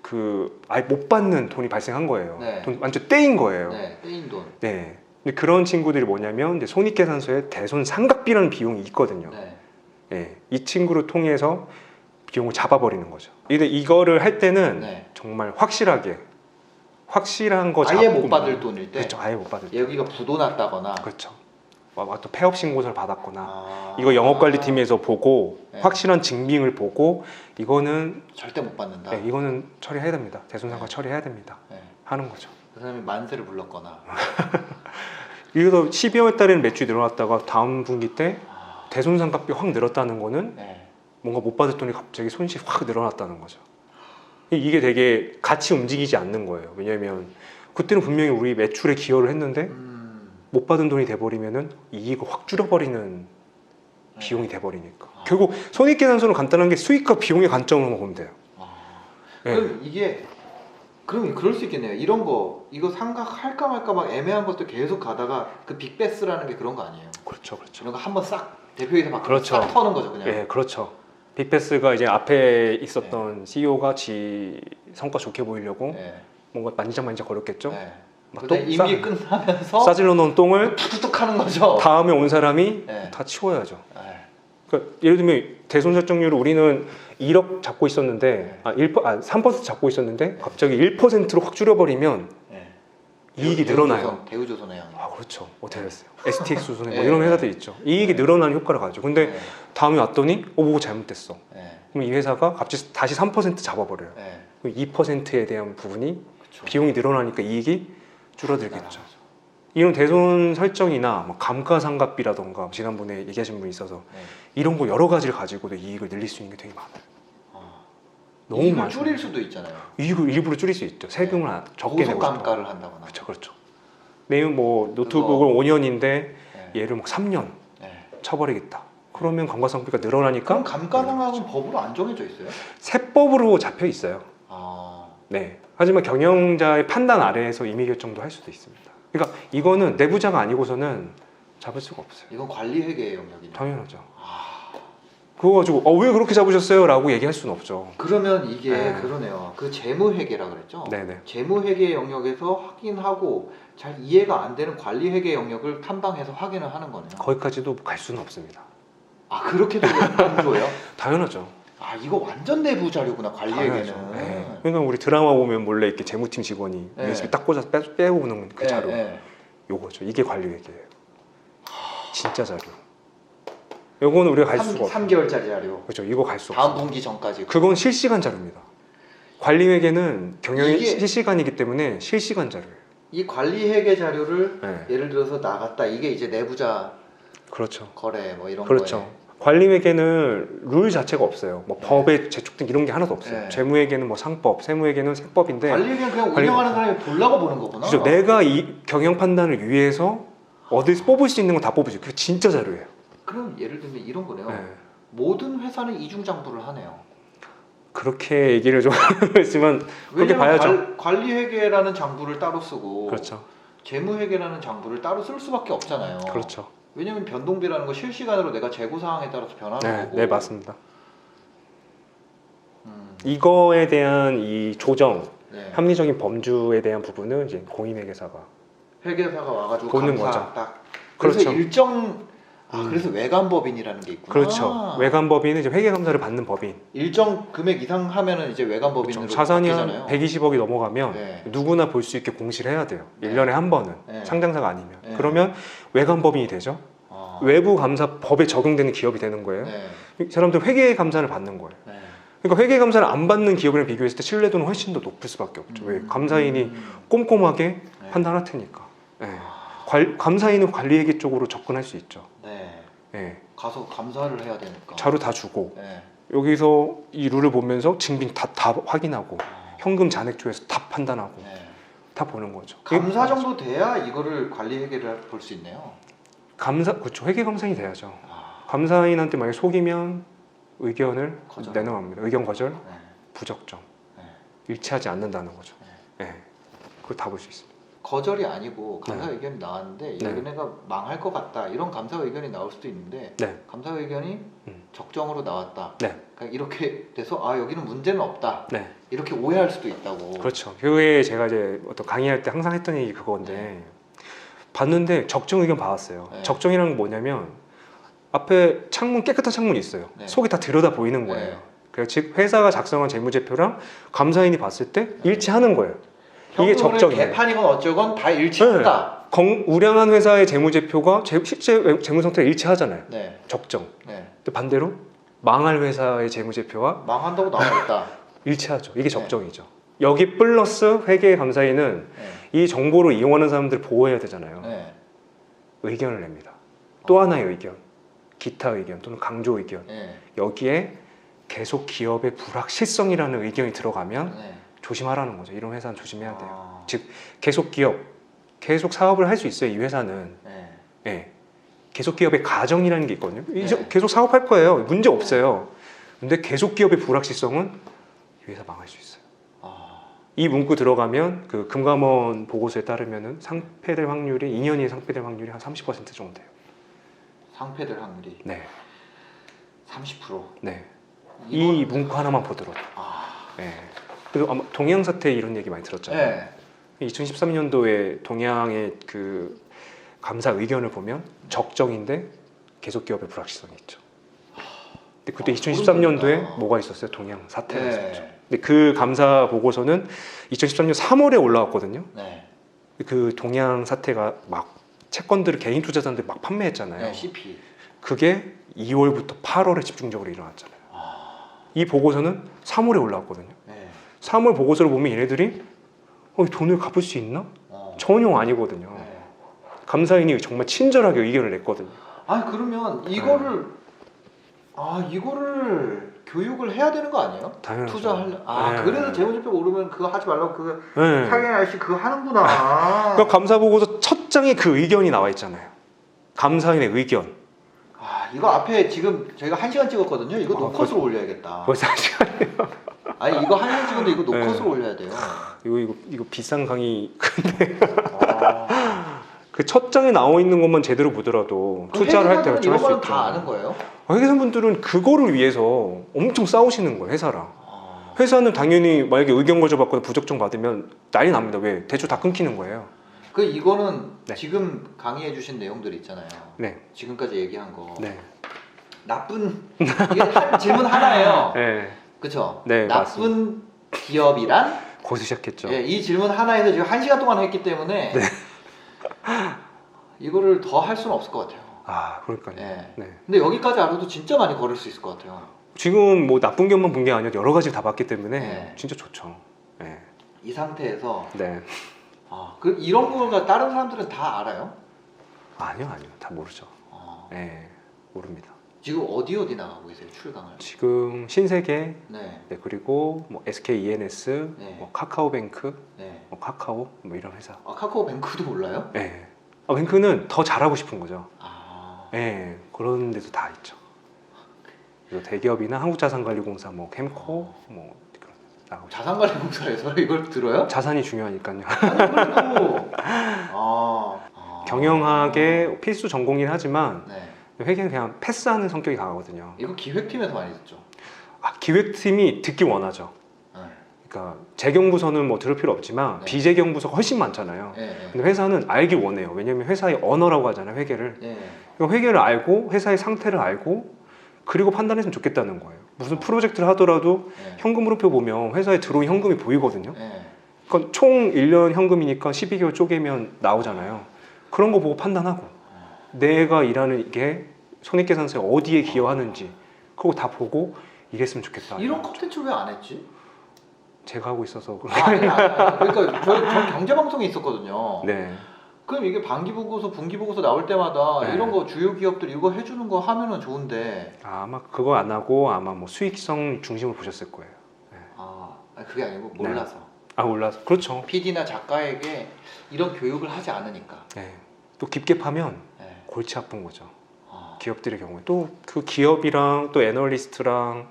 그 아예 못 받는 돈이 발생한 거예요. 네. 돈 완전 떼인 거예요. 네. 떼인 돈. 네. 근데 그런 친구들이 뭐냐면 이제 손익계산서에 대손 상각비라는 비용이 있거든요. 네. 예, 이 친구를 통해서 비용을 잡아버리는 거죠. 근데 이거를 할 때는 네. 정말 확실한 거 아예 잡고 못 받을 돈일 때. 그렇죠. 아예 못 받을 때. 여기가 부도 났다거나. 그렇죠. 또 폐업 신고서를 받았거나 아. 이거 영업관리팀에서 보고 네. 확실한 증빙을 보고 이거는 절대 못 받는다. 네, 이거는 처리해야 됩니다. 대손상과 네. 처리해야 됩니다. 네. 하는 거죠. 그 사람이 만세를 불렀거나. 그래서 12월 달에는 매출이 늘어났다가 다음 분기 때 아. 대손상각비 확 늘었다는 거는 네. 뭔가 못 받을 돈이 갑자기 손실이 확 늘어났다는 거죠. 이게 되게 같이 움직이지 않는 거예요. 왜냐하면 그때는 분명히 우리 매출에 기여를 했는데 못 받은 돈이 돼버리면은 이익을 확 줄여버리는 비용이 돼버리니까. 아. 결국 손익계산서는 간단한 게 수익과 비용의 관점으로 보면 돼요. 아. 네. 그럼 이게 그럼 그럴 수 있겠네요. 이런 거 이거 상각할까 말까 막 애매한 것도 계속 가다가 그 빅베스라는 게 그런 거 아니에요? 그렇죠, 그렇죠. 이런 거 한번 싹 대표이사 막 그렇죠. 싹 터는 거죠 그냥. 예, 그렇죠. 빅패스가 이제 앞에 있었던 CEO가 지 성과 좋게 보이려고 네. 뭔가 만지작만지작 거렸겠죠. 네. 막 근데 또 임기 끝나면서 싸질러 놓은 똥을 툭툭 하는 거죠. 다음에 온 사람이 네. 다 치워야죠. 네. 그러니까 예를 들면 대손설정률을 우리는 1억 잡고 있었는데 네. 3% 잡고 있었는데 갑자기 1%로 확 줄여버리면 네. 이익이 늘어나요. 대우조선해요. 그렇죠. 어떻게 됐어요? STX 조선해 뭐 네. 이런 회사들 있죠. 이익이 네. 늘어나는 효과를 가죠. 근데 네. 다음에 왔더니 뭐가 잘못됐어. 네. 그럼 이 회사가 갑자기 다시 3% 잡아버려요. 네. 그럼 2%에 대한 부분이 그쵸. 비용이 늘어나니까 이익이 줄어들겠죠. 나가죠. 이런 대손 설정이나 뭐 감가상각비라던가 지난번에 얘기하신 분이 있어서 네. 이런 거 여러 가지를 가지고도 이익을 늘릴 수 있는 게 되게 많아요. 너무 이익을 많아요. 줄일 수도 있잖아요. 이익을 일부러 줄일 수 있죠. 세금을 적게 내고 싶어. 고속감가를 한다거나. 그렇죠, 그렇죠. 매일 뭐 노트북을 5년인데 네. 얘를 막 3년 네. 쳐버리겠다. 그러면 감가상각비가 늘어나니까 그럼 감가상각은 법으로 안 정해져 있어요? 세법으로 잡혀 있어요. 아. 네. 하지만 경영자의 판단 아래에서 임의 결정도 할 수도 있습니다. 그러니까 이거는 내부자가 아니고서는 잡을 수가 없어요. 이건 관리회계의 영역이네요. 당연하죠. 아. 그거 가지고 왜 그렇게 잡으셨어요? 라고 얘기할 수는 없죠. 그러면 이게 네. 그러네요. 그 재무회계라 그랬죠? 네네. 재무회계 영역에서 확인하고 잘 이해가 안 되는 관리회계 영역을 탐방해서 확인을 하는 거네요. 거기까지도 갈 수는 없습니다. 아 그렇게도 안 줘요? 당연하죠. 아 이거 완전 내부 자료구나 관리회계는. 당연하죠. 네. 그러니까 우리 드라마 보면 몰래 이렇게 재무팀 직원이 네. USB 딱 꽂아서 빼고 오는 그 네, 자료. 네. 요거죠. 이게 관리회계예요. 진짜 자료. 요거는 우리가 갈 수가 없어요. 3개월짜리 자료. 그렇죠. 이거 갈 수 다음 없어요. 분기 전까지. 그건 실시간 자료입니다. 관리회계는 경영이 이게- 실시간이기 때문에 실시간 자료예요. 이 관리회계 자료를 네. 예를 들어서 나갔다 이게 이제 내부자 그렇죠. 거래 뭐 이런 그렇죠. 거에. 관리회계는 룰 자체가 없어요. 뭐 법에 제촉된 이런 게 하나도 없어요. 네. 재무회계는 뭐 상법, 세무회계는 세법인데 관리회계는 그냥 관리- 운영하는 사람이 보려고 보는 거구나. 그렇죠. 내가 이 경영 판단을 위해서 어디서 뽑을 수 있는 건 다 뽑으죠. 그게 진짜 자료예요. 그럼 예를 들면 이런 거네요. 네. 모든 회사는 이중장부를 하네요. 그렇게 얘기를 좀 했지만 그렇게 왜냐면 봐야죠. 관리회계라는 장부를 따로 쓰고 그렇죠. 재무회계라는 장부를 따로 쓸 수밖에 없잖아요. 그렇죠. 왜냐면 변동비라는 거 실시간으로 내가 재고 사항에 따라서 변하는 네, 거고. 네 맞습니다. 음, 이거에 대한 이 조정, 네. 합리적인 범주에 대한 부분은 이제 공인회계사가 회계사가 와가지고 보는 감사 거죠. 딱. 그래서 그렇죠. 일정 그래서 외관법인이라는 게 있구나. 그렇죠. 외관법인은 이제 회계감사를 받는 법인. 일정 금액 이상 하면은 이제 외관법인으로 그렇죠. 자산이 한 바뀌잖아요. 120억이 넘어가면 네. 누구나 볼 수 있게 공시를 해야 돼요. 네. 1년에 한 번은. 네. 상장사가 아니면. 네. 그러면 외관법인이 되죠. 아. 외부 감사 법에 적용되는 기업이 되는 거예요. 네. 이 사람들 회계 감사를 받는 거예요. 네. 그러니까 회계 감사를 안 받는 기업이랑 비교했을 때 신뢰도는 훨씬 더 높을 수밖에 없죠. 왜? 감사인이 꼼꼼하게 네. 판단할 테니까. 네. 감사인은 관리회계 쪽으로 접근할 수 있죠. 네. 네. 가서 감사를 해야 되니까. 자료 다 주고 네. 여기서 이 룰을 보면서 증빙 다 확인하고 아. 현금 잔액 조회해서 다 판단하고 네. 다 보는 거죠. 감사 정도 돼야 이거를 관리 회계를 볼 수 있네요. 그렇죠. 회계 감사인이 돼야죠. 아, 감사인한테 만약 속이면 의견을 거절. 내놓습니다. 의견 거절, 네. 부적정, 네. 일치하지 않는다는 거죠. 네. 그걸 다 볼 수 있습니다. 거절이 아니고 감사 네. 의견이 나왔는데 네. 얘네가 망할 것 같다 이런 감사 의견이 나올 수도 있는데 네. 감사 의견이 적정으로 나왔다. 네. 그러니까 이렇게 돼서 아 여기는 문제는 없다. 네. 이렇게 오해할 수도 있다고. 그렇죠. 교회에 제가 이제 어떤 강의할 때 항상 했던 얘기 그건데 봤는데 적정 의견 받았어요. 네. 적정이라는 게 뭐냐면 앞에 창문 깨끗한 창문이 있어요. 네. 속이 다 들여다 보이는 거예요. 네. 그래서 즉 회사가 작성한 재무제표랑 감사인이 봤을 때 일치하는 거예요. 이게 현금을 적정이에요. 개판이건 어쩌건 다 일치한다. 우량한 회사의 재무제표가 실제 재무 상태가 일치하잖아요. 네. 적정. 네. 근데 반대로 망할 회사의 재무제표와 망한다고 나와 있다. 일치하죠. 이게 적정이죠. 여기 플러스 회계 감사인은 네. 이 정보를 이용하는 사람들을 보호해야 되잖아요. 네. 의견을 냅니다. 또 하나의 의견, 기타 의견 또는 강조 의견. 네. 여기에 계속 기업의 불확실성이라는 의견이 들어가면 네. 조심하라는 거죠. 이런 회사는 조심해야 돼요. 아, 즉 계속 기업, 계속 사업을 할 수 있어요. 이 회사는. 네. 예. 계속 기업의 가정이라는 게 있거든요. 네. 계속 사업할 거예요. 문제 없어요. 근데 계속 기업의 불확실성은 이 회사 망할 수 있어요. 아, 이 문구 들어가면 그 금감원 보고서에 따르면은 상폐될 확률이 2년 이내 상폐될 확률이 한 30% 정도 돼요. 상패될 확률이 네. 30%. 네. 이 이건- 문구 하나만 보더라도. 아, 네. 그리고 아마 동양 사태 이런 얘기 많이 들었잖아요. 네. 2013년도에 동양의 그 감사 의견을 보면 적정인데 계속 기업의 불확실성이 있죠. 근데 그때 아, 2013년도에 소름 돋는다. 뭐가 있었어요? 동양 사태가 네. 있었죠. 근데 그 감사 보고서는 2013년 3월에 올라왔거든요. 네. 그 동양 사태가 막 채권들을 개인 투자자들 막 판매했잖아요. 네. CP. 그게 2월부터 8월에 집중적으로 일어났잖아요. 아, 이 보고서는 3월에 올라왔거든요. 네. 3월 보고서를 보면 얘네들이 돈을 갚을 수 있나? 어. 전혀 아니거든요. 네. 감사인이 정말 친절하게 의견을 냈거든요. 아, 그러면 이거를 교육을 해야 되는 거 아니에요? 당연하죠. 투자하려. 아, 네. 그래서 재무제표 오르면 그거 하지 말라고 그거 네. 사기 아저씨 그거 하는구나. 그 감사 보고서 첫 장에 그 의견이 나와 있잖아요. 감사인의 의견. 아, 이거 앞에 지금 저희가 1시간 찍었거든요. 이거 아, 노컷으로 올려야겠다. 벌써 한 시간. 아니, 이거 1시간 찍었는데 이거 노컷으로 네. 올려야 돼요. 이거 비싼 강의. 아, 그 첫 장에 나와 있는 것만 제대로 보더라도 투자를 할 때 회계사들은 결정할 이런 수 거는 있죠. 다 아는 거예요? 회계사분들은 그거를 위해서 엄청 싸우시는 거예요, 회사랑. 아, 회사는 당연히 만약에 의견 거절받거나 부적정 받으면 난리 납니다. 왜? 대출 다 끊기는 거예요. 그 이거는 네. 지금 강의해 주신 내용들 있잖아요. 네. 지금까지 얘기한 거. 네. 나쁜 이게 질문 하나예요. 네. 그렇죠? 네, 나쁜 기업이란 거기서 시작했죠. 예, 이 질문 하나에서 지금 1시간 동안 했기 때문에 네. 이거를 더 할 수는 없을 것 같아요. 아, 그러니까요. 예. 네. 근데 여기까지 알아도 진짜 많이 걸을 수 있을 것 같아요. 지금 뭐 나쁜 것만 본 게 아니라 여러 가지 다 봤기 때문에 네. 진짜 좋죠. 네. 이 상태에서 네. 그 이런 거가 다른 사람들은 다 알아요? 아니요. 다 모르죠. 어, 네. 모릅니다. 지금 어디 나가고 계세요? 출강을? 지금 신세계, 네, 네, 그리고 뭐 SK E&S, 네. 뭐 카카오뱅크, 네. 뭐 카카오 뭐 이런 회사. 아, 카카오뱅크도 몰라요? 네. 뱅크는 더 잘하고 싶은 거죠. 아, 네. 그런 데도 다 있죠. 그리고 대기업이나 한국자산관리공사, 뭐 캠코, 뭐 그런 데 나가고 싶어요. 자산관리공사에서 이걸 들어요? 자산이 중요하니까요. 아니 그래도 경영학의 필수 전공이긴 하지만 네. 회계는 그냥 패스하는 성격이 강하거든요. 이거 기획팀에서 많이 듣죠. 기획팀이 듣기 원하죠. 네. 그러니까 재경부서는 뭐 들을 필요 없지만 네. 비재경부서가 훨씬 많잖아요. 네, 네. 근데 회사는 알기 원해요. 왜냐면 회사의 언어라고 하잖아요, 회계를. 네. 그러니까 회계를 알고 회사의 상태를 알고 그리고 판단했으면 좋겠다는 거예요. 무슨 프로젝트를 하더라도 네. 현금 흐름표 보면 회사에 들어온 현금이 보이거든요. 네. 그러니까 총 1년 현금이니까 12개월 쪼개면 나오잖아요. 그런 거 보고 판단하고 내가 일하는 이게 손익계산서에 어디에 기여하는지 그거 다 보고 이랬으면 좋겠다. 이런 컨텐츠 왜 안 했지? 제가 하고 있어서 아니. 그러니까 전 경제방송에 있었거든요. 네. 그럼 이게 반기보고서, 분기보고서 나올 때마다 네. 이런 거 주요 기업들 이거 해주는 거 하면은 좋은데 아마 그거 안 하고 아마 뭐 수익성 중심으로 보셨을 거예요. 아니, 그게 아니고 몰라서 아 몰라서 그렇죠. PD나 작가에게 이런 교육을 하지 않으니까. 네. 또 깊게 파면 네. 골치 아픈 거죠. 아, 기업들의 경우에 또 그 기업이랑 또 애널리스트랑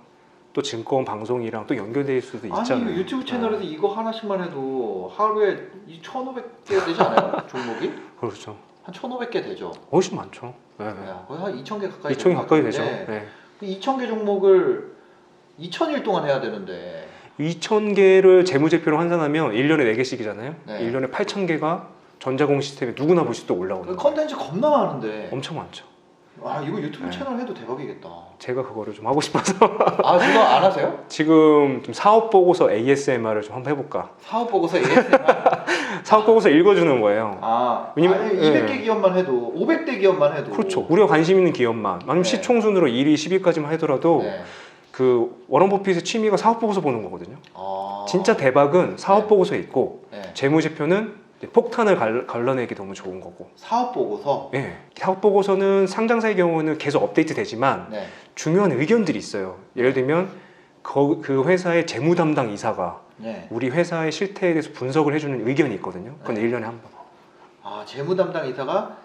또 증권 방송이랑 또 연결될 수도 있잖아요. 아니 이거 유튜브 채널에서 이거 하나씩만 해도 하루에 1,500개 되지 않아요? 종목이? 그렇죠. 한 1,500개 되죠. 훨씬 많죠. 네. 네, 거의 한 2,000개 가까이 2천이 가까이 되죠. 네. 네. 2,000개 종목을 2,000일 동안 해야 되는데 2,000개를 재무제표로 환산하면 1년에 4개씩이잖아요. 네. 1년에 8,000개가 전자공 시스템에 누구나 볼 수 있도록 올라오는 거예요. 컨텐츠 겁나 많은데 엄청 많죠. 아 이거 유튜브 네. 채널 해도 대박이겠다. 제가 그거를 좀 하고 싶어서 아 그거 안 하세요? 지금 좀 사업 보고서 ASMR을 좀 한번 해볼까. 사업 보고서 ASMR? 사업 보고서 읽어주는 거예요. 아 왜냐면- 아니, 예. 200개 기업만 해도 500대 기업만 해도 그렇죠. 우리가 관심 있는 기업만 아니면 네. 시총순으로 1위, 10위까지만 하더라도 네. 그 워런 버핏의 취미가 사업 보고서 보는 거거든요. 아, 진짜 대박은 사업 네. 보고서에 있고 네. 재무제표는 이제 폭탄을 걸러내기 너무 좋은 거고. 사업 보고서 예. 사업 보고서는 상장사의 경우는 계속 업데이트 되지만 네. 중요한 의견들이 있어요. 예를 들면 그 회사의 재무 담당 이사가 네. 우리 회사의 실태에 대해서 분석을 해주는 의견이 있거든요. 그건 네. 1년에 한 번. 아 재무 담당 이사가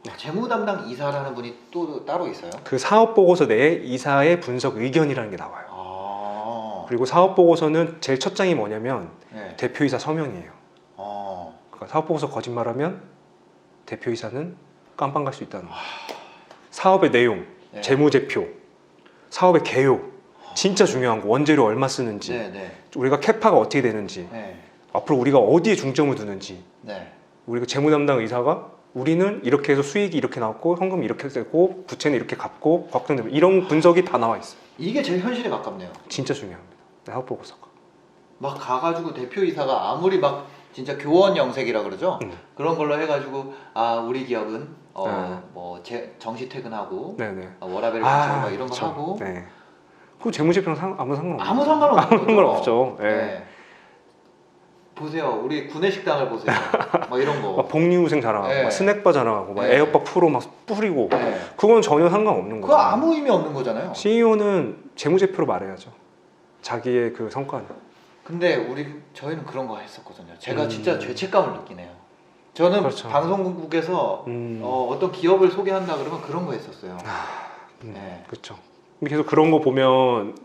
네. 재무 담당 이사라는 분이 또 따로 있어요? 그 사업 보고서 내에 이사의 분석 의견이라는 게 나와요. 아 그리고 사업 보고서는 제일 첫 장이 뭐냐면 네. 대표이사 서명이에요. 아 그러니까 사업 보고서 거짓말하면 대표이사는 깜빵 갈 수 있다는 거예요. 사업의 내용, 네. 재무제표, 사업의 개요, 진짜 중요한 거, 원재료 얼마 쓰는지, 네, 네, 우리가 캐파가 어떻게 되는지, 네, 앞으로 우리가 어디에 중점을 두는지, 네. 우리가 재무 담당 의사가 우리는 이렇게 해서 수익이 이렇게 나왔고 현금이 이렇게 되고 부채는 이렇게 갚고 걱정되고 이런 분석이 다 나와 있어요. 이게 제일 현실에 가깝네요. 진짜 중요합니다. 사업 보고서가. 막 가가지고 대표이사가 아무리 막 진짜 교원 영색이라 그러죠. 그런 걸로 해가지고 아 우리 기업은 뭐 정시 퇴근하고 네네. 워라밸 막 이런 거 그쵸. 하고 네. 그 재무제표는 아무 상관없죠. 아무 상관없는 거죠. 상관없죠. 네. 네. 보세요, 우리 구내식당을 보세요. 막 이런 거. 막 복리후생 자랑하고 네. 막 스낵바 자랑하고 막 네. 에어박 프로 막 뿌리고 네. 그건 전혀 상관없는 그거 거죠. 아무 의미 없는 거잖아요. CEO는 재무제표로 말해야죠. 자기의 그 성과는. 근데 저희는 그런 거 했었거든요. 제가 진짜 죄책감을 느끼네요. 저는 그렇죠. 방송국에서 어떤 기업을 소개한다 그러면 그런 거 했었어요. 네. 그렇죠. 계속 그런 거 보면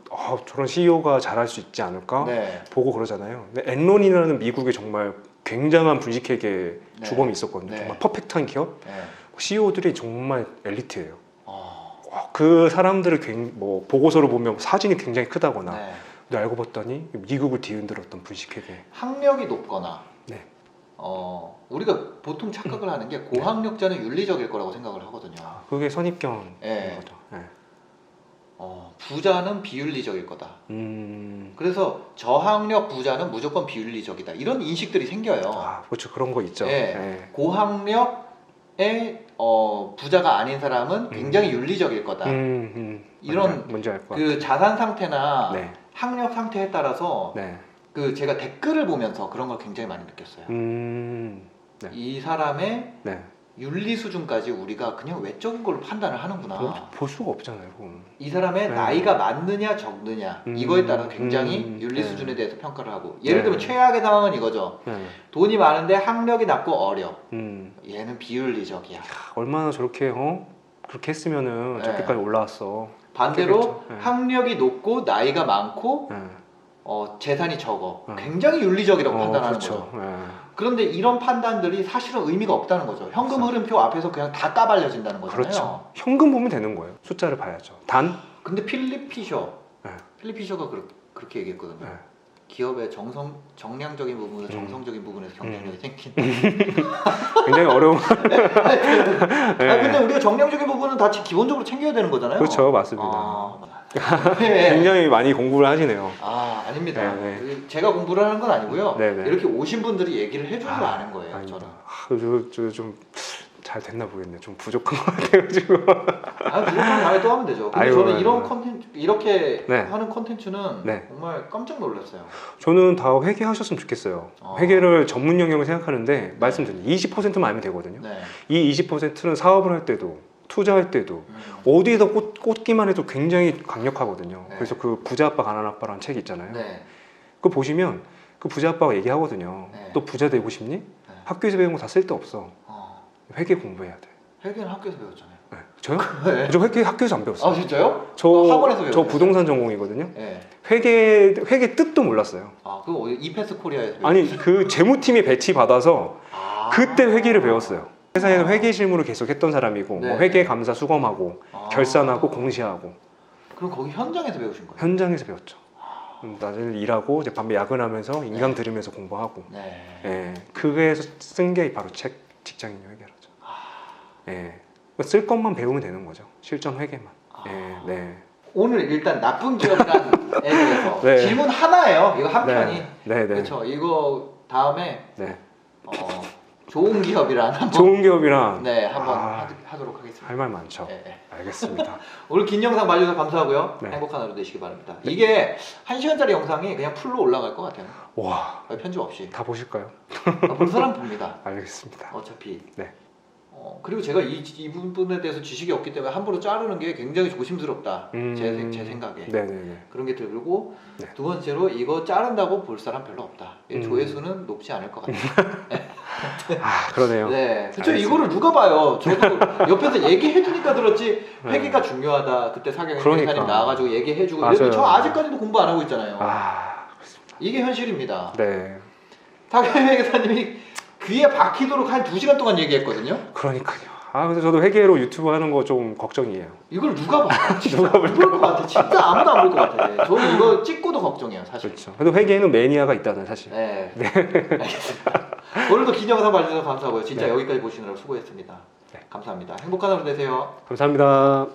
저런 CEO가 잘할 수 있지 않을까 네. 보고 그러잖아요. 근데 엔론이라는 미국의 정말 굉장한 분식회계 네. 주범이 있었거든요. 네. 정말 퍼펙트한 기업. 네. CEO들이 정말 엘리트예요. 어, 그 사람들을 뭐 보고서로 보면 사진이 굉장히 크다거나 네. 근데 알고 봤더니 미국을 뒤흔들었던 분식회계. 학력이 높거나 네. 우리가 보통 착각을 하는 게 고학력자는 윤리적일 거라고 생각을 하거든요. 그게 선입견인 네. 거죠. 네. 부자는 비윤리적일 거다. 음. 그래서 저학력 부자는 무조건 비윤리적이다. 이런 인식들이 생겨요. 그렇죠. 그런 거 있죠. 네. 네. 고학력의 부자가 아닌 사람은 굉장히 윤리적일 거다. 이런 뭔지 알 것 같아요. 그 자산 상태나 네. 학력 상태에 따라서 네. 그 제가 댓글을 보면서 그런 걸 굉장히 많이 느꼈어요. 네. 이 사람의 네. 윤리 수준까지 우리가 그냥 외적인 걸로 판단을 하는구나. 볼 수가 없잖아요. 그건. 이 사람의 네. 나이가 많느냐 적느냐 이거에 따라 굉장히 윤리 네. 수준에 대해서 평가를 하고 예를 네. 들면 최악의 상황은 이거죠. 네. 돈이 많은데 학력이 낮고 어려. 음. 얘는 비윤리적이야. 얼마나 저렇게 그렇게 했으면은 네. 저렇게까지 올라왔어. 반대로 그렇겠죠. 네. 학력이 높고 나이가 많고 네. 재산이 적어. 네. 굉장히 윤리적이라고 판단하는 그렇죠. 거죠. 네. 그런데 이런 판단들이 사실은 의미가 없다는 거죠. 현금 흐름표 앞에서 그냥 다 까발려진다는 거잖아요. 그렇죠. 현금 보면 되는 거예요. 숫자를 봐야죠. 단. 근데 필립 피셔가 네. 그렇게 얘기했거든요. 네. 기업의 정량적인 부분과 정성적인 부분에서 경쟁력이 생긴. 굉장히 어려운. 근데 우리가 정량적인 부분은 다 기본적으로 챙겨야 되는 거잖아요. 그렇죠, 맞습니다. 네. 굉장히 많이 공부를 하시네요. 아닙니다. 네. 제가 공부를 하는 건 아니고요. 네, 네. 이렇게 오신 분들이 얘기를 해줘서 아는 거예요. 아닙니다. 저는. 좀 잘 됐나 모르겠네요. 좀 부족한 것 같아가지고. 무조건 다음에 또 하면 되죠. 근데 아유, 저는 아유. 이런 컨텐츠 이렇게 네. 하는 컨텐츠는 네. 정말 깜짝 놀랐어요. 저는 다 회계하셨으면 좋겠어요. 회계를 전문 영역을 생각하는데 말씀드린 20%만 알면 되거든요. 네. 이 20%는 사업을 할 때도 투자할 때도 어디에다 꽂기만 해도 굉장히 강력하거든요. 네. 그래서 그 부자 아빠 가난 아빠라는 책이 있잖아요. 네. 그거 보시면 그 부자 아빠가 얘기하거든요. 네. 너 부자 되고 싶니? 학교에서 배운 거 다 쓸데없어. 회계 공부해야 돼. 회계는 학교에서 배웠잖아요. 네. 저요? 네. 저 회계 학교에서 안 배웠어요. 아 진짜요? 저 학원에서 배웠어요. 부동산 전공이거든요. 네. 회계 뜻도 몰랐어요. 아 그거 어디 이패스 코리아에서 아니 그 재무팀이 배치 받아서 그때 회계를 배웠어요. 회사에서 회계 실무를 계속 했던 사람이고 네. 뭐 회계 감사 수검하고 아. 결산하고 공시하고 그럼 거기 현장에서 배우신 거예요? 현장에서 배웠죠. 낮에는 일하고 이제 밤에 야근하면서 인강 들으면서 공부하고. 네. 예, 그거에서 쓴 게 바로 직장인 회계라죠. 예, 쓸 것만 배우면 되는 거죠. 실전 회계만. 예, 네. 오늘 일단 나쁜 기업이라는 에 대해서 네. 질문 하나예요. 이거 한 편이. 네, 네, 네. 그렇죠. 이거 다음에 네. 좋은 기업이란 한번 좋은 기업이랑 네 한번 아. 하도록 하겠습니다. 할 말 많죠. 네, 네. 알겠습니다. 오늘 긴 영상 봐주셔서 감사하고요. 네. 행복한 하루 되시기 바랍니다. 이게 1시간짜리 영상이 그냥 풀로 올라갈 것 같아요. 와, 편집 없이. 다 보실까요? 볼 사람 봅니다. 알겠습니다. 어차피. 네. 그리고 제가 이 부분에 대해서 지식이 없기 때문에 함부로 자르는 게 굉장히 조심스럽다. 제 생각에. 네네네. 그런 게 들고 네. 두 번째로 이거 자른다고 볼 사람 별로 없다. 조회수는 높지 않을 것 같아요. 아, 그러네요. 네, 그쵸. 알겠습니다. 이거를 누가 봐요? 저도 옆에서 얘기해주니까 들었지. 회계가 중요하다. 그때 사경영 그러니까. 회사님 나와가지고 얘기해주고. 맞아요. 이래도 저 아직까지도 공부 안 하고 있잖아요. 아, 그렇습니다. 이게 현실입니다. 네. 사경영 회사님이 귀에 박히도록 한 2시간 동안 얘기했거든요. 그러니까요. 아, 그래서 저도 회계로 유튜브 하는 거 좀 걱정이에요. 이걸 누가 봐? 누가 볼 것 같아? 진짜 아무도 안 볼 것 같아. 저는 이거 찍고도 걱정이에요, 사실. 그렇죠. 그래도 회계에는 매니아가 있다는 사실. 네. 알겠습니다. 오늘도 긴 영상 봐주셔서 감사하고요. 진짜 네. 여기까지 보시느라 수고했습니다. 네. 감사합니다. 행복한 하루 되세요. 감사합니다.